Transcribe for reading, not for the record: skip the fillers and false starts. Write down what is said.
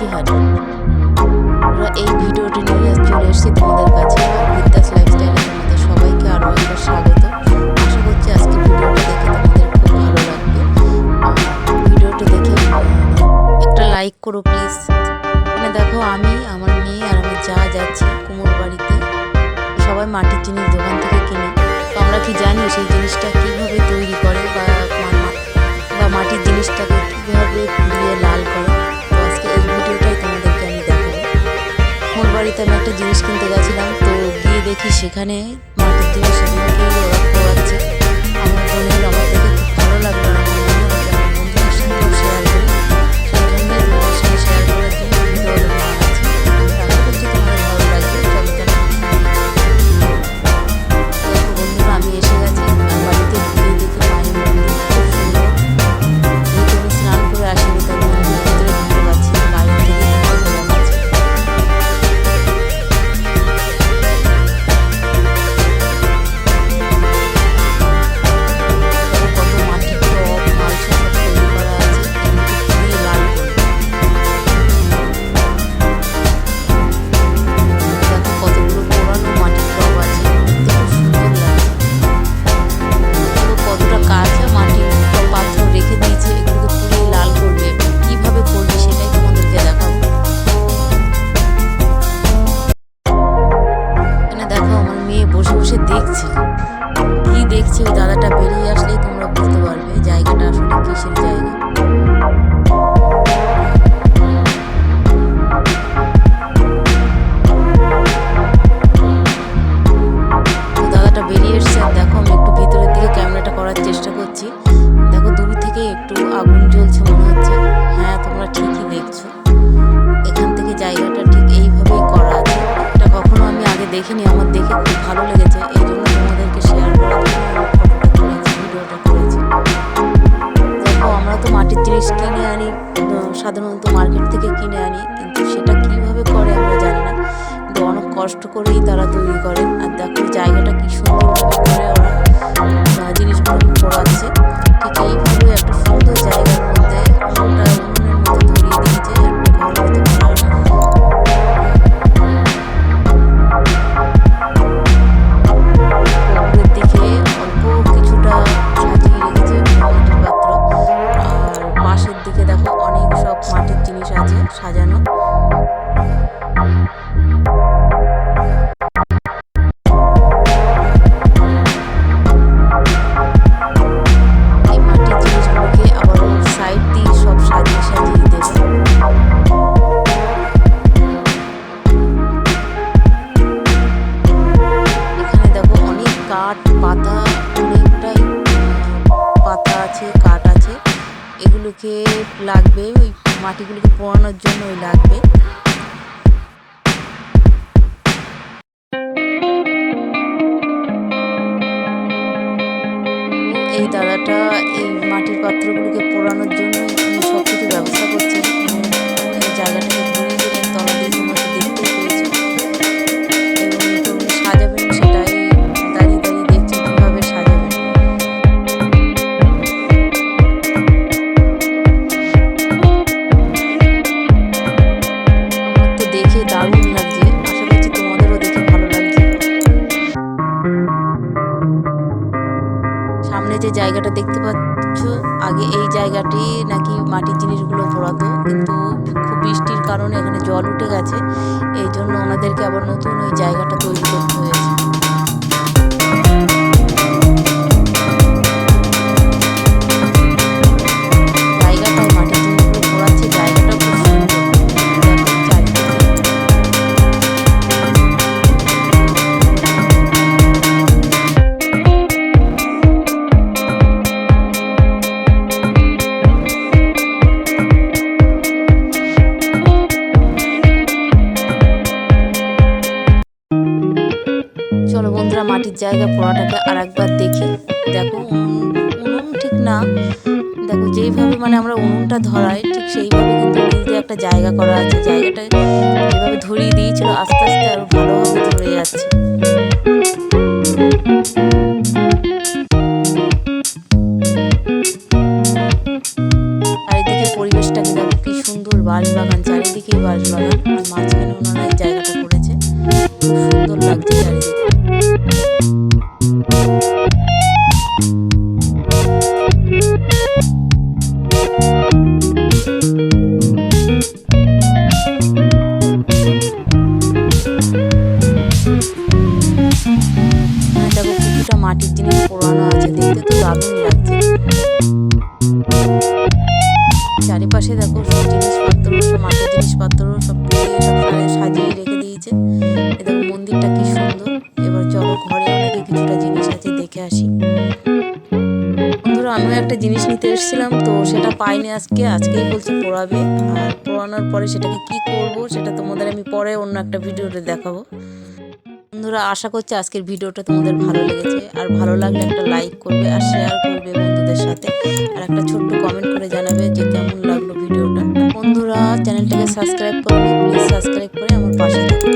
বসিরহাট। এই ভিডিওটি নিয়ে চলে এসেছি তোমাদের কাছে। বিদ্যাস লাইফস্টাইলে তোমাদের সবাইকে আরও একবার স্বাগত। আশা করছি আজকে ভিডিওটা দেখে তোমাদের খুব ভালো লাগবে। ভিডিওটা দেখে একটা লাইক করো প্লিজ। মানে দেখো, আমি আমার মেয়ে আর আমার যা যাচ্ছি কুমোর বাড়িতে। সবাই মাটির জিনিস দোকান থেকে কিনে, তো আমরা কি জানি সেই জিনিসটা কীভাবে তৈরি করে বা মাটির জিনিসটাকে কীভাবে পুড়িয়ে লাল করে। তো আজকে এই ভিডিওটাই তোমাদেরকে আমি দেখাবো। কুমোর বাড়িতে আমি একটা জিনিস কিনতে গেছিলাম, তো গিয়ে দেখি সেখানে মাটির জিনিস সেখানকেই ওরা খোয়াচ্ছে। আমার মনে হলো আমার দেখে খুব ভালো লাগলো, আর আমার মনে হলো আমার বন্ধুদের সঙ্গেও শেয়ার করি। সেই জন্যই তোমাদের সঙ্গে শেয়ার করার জন্য ভিডিওটা বানাচ্ছি। আশা করছি তোমাদের ভালো লাগবে। চলো বন্ধুরা, আমি এসে গেছি বাড়িতে। গিয়ে দেখি মায়ের মন্দির খুব সুন্দর। যেহেতু আমি স্নান করে আসিনি, তাই মন্দিরের ভিতরে ঢুকে পাচ্ছি, বাইরে থেকে তোমাদের দেখাচ্ছি। কত মাটির টব মালসা সব তৈরি করা আছে, এগুলোকে পুড়িয়ে লাল করে। দেখো কতগুলো পুরানো মাটির টব আছে, দেখতে খুব সুন্দর লাগছে। দেখো কতটা কাঁচা মাটির পাত্র রেখে দিয়েছে, এগুলোকে পুড়িয়ে লাল করবে। কিভাবে করবে সেটাই তোমাদেরকে দেখাবো। এখানে দেখো আমার মেয়ে বসে বসে দেখছে। কি দেখছে ওই দাদাটা বেরিয়ে আসলেই তোমরা বুঝতে পারবে জায়গাটা আসলে কিসের জায়গা। তো দাদাটা বেরিয়ে এসছে, আর দেখো আমি একটু ভিতরের দিকে ক্যামেরাটা করার চেষ্টা করছি। দেখো দূর থেকে একটু আগুন জ্বলছে মনে হচ্ছে। হ্যাঁ, তোমরা ঠিকই দেখছো। এখান থেকে জায়গাটা ঠিক এইভাবেই করা আছে। এটা কখনো আমি আগে দেখিনি, আমার দেখে খুব ভালো লেগেছে। এই জন্য তোমাদেরকে শেয়ার করার জন্য ফটোটা তুলেছি, ভিডিওটা করেছি। দেখো আমরা তো মাটির জিনিস কিনে আনি, সাধারণত মার্কেট থেকে কিনে আনি, কিন্তু সেটা কিভাবে করে আমরা জানি না। কিন্তু অনেক কষ্ট করেই তারা তৈরি করেন। আর দেখো জায়গাটা কি সুন্দরভাবে করে ওরা জিনিসগুলো করাচ্ছে। ঠিক এইভাবে একটা সুন্দর জায়গার মধ্যে উনুনের মধ্যে ধরিয়ে দিয়েছে, একটা ঘর মতো করা। উপরের দিকে অল্প কিছুটা সাজিয়ে রেখেছে মাটির পাত্র, আর পাশের দিকে দেখো অনেক সব মাটির জিনিস আছে সাজানো। এই মাটির জিনিসগুলোকে আবার ওর সাইড দিয়ে সব সাজিয়ে সাজিয়ে দেবে। এখানে দেখো অনেক কাঠ পাতা, অনেকটাই পাতা আছে, কাঠ আছে। এগুলোকে লাগবে, ওই মাটিগুলোকে পোড়ানোর জন্য ওই লাগবে। এই দাদাটা এই মাটির পাত্রগুলোকে পোড়ানোর জন্য সব কিছু ব্যবস্থা করছে। এই জায়গাটাকে ঘুরিয়ে দিলেন, তলা দিয়ে তোমরা তো দেখতেই পেয়েছো। এবং উনি সাজাবেন, সেটাই দাঁড়িয়ে দাঁড়িয়ে দেখছে কীভাবে সাজাবেন। আমার তো দেখে দারুণ লাগছে, আশা করছি তোমাদেরও দেখে ভালো লাগছে। সামনে যে জায়গাটা দেখতে পাচ্ছ, আগে এই জায়গাটি নাকি মাটির জিনিসগুলো পোড়াতো, কিন্তু খুব বৃষ্টির কারণে এখানে জল উঠে গেছে। এই জন্য ওনাদেরকে আবার নতুন ওই জায়গাটা তৈরি করতে হয়েছে। জায়গাটায় মাটির জিনিসগুলো পোড়াচ্ছে, জায়গাটাও খুব সুন্দর। দেখো চারিদিকে। চলো বন্ধুরা, মাটির জায়গা পোড়াটাকে আর একবার দেখি। দেখো উনুন ঠিক না, দেখো যেইভাবে মানে আমরা উনুনটা ধরাই ঠিক সেইভাবে কিন্তু নিচে একটা জায়গা করা আছে। জায়গাটা যেভাবে ধরিয়ে দিয়েছিল, আস্তে আস্তে আরো ভালোভাবে ধরে যাচ্ছে। চারিদিকে পরিবেশটাকে দেখো কি সুন্দর, বাড়ি বাগান চারিদিকে বাঁশবাগান, আর মাঝখানে ওনারা এই জায়গাটা করেছে। খুব সুন্দর লাগছে চারিদিকে। দেখো কিছুটা মাটির জিনিস পোড়ানো আছে, দেখতে তো দারুণ লাগছে। চারিপাশে দেখো সব জিনিসপত্র, সব মাটির জিনিসপত্র সব সাজিয়ে রেখে দিয়েছে। এ দেখো মন্দিরটা কি সুন্দর। এবার চলো ঘরে অনেকে কিছুটা জিনিস আছে, দেখে আসি। বন্ধুরা আমিও একটা জিনিস নিতে এসেছিলাম, তো সেটা পাইনি আজকেই বলছে পোড়াবে। আর পোড়ানোর পরে সেটাকে কি করব সেটা তোমাদের আমি পরে অন্য একটা ভিডিওতে দেখাবো। বন্ধুরা আশা করছি আজকের ভিডিওটা তোমাদের ভালো লেগেছে, আর ভালো লাগলে একটা লাইক করবে আর শেয়ার করবে বন্ধুদের সাথে, আর একটা ছোট্ট কমেন্ট করে জানাবে যে কেমন লাগলো ভিডিওটা। বন্ধুরা চ্যানেলটাকে সাবস্ক্রাইব করবে, প্লিজ সাবস্ক্রাইব করে আমার পাশে থাকবে।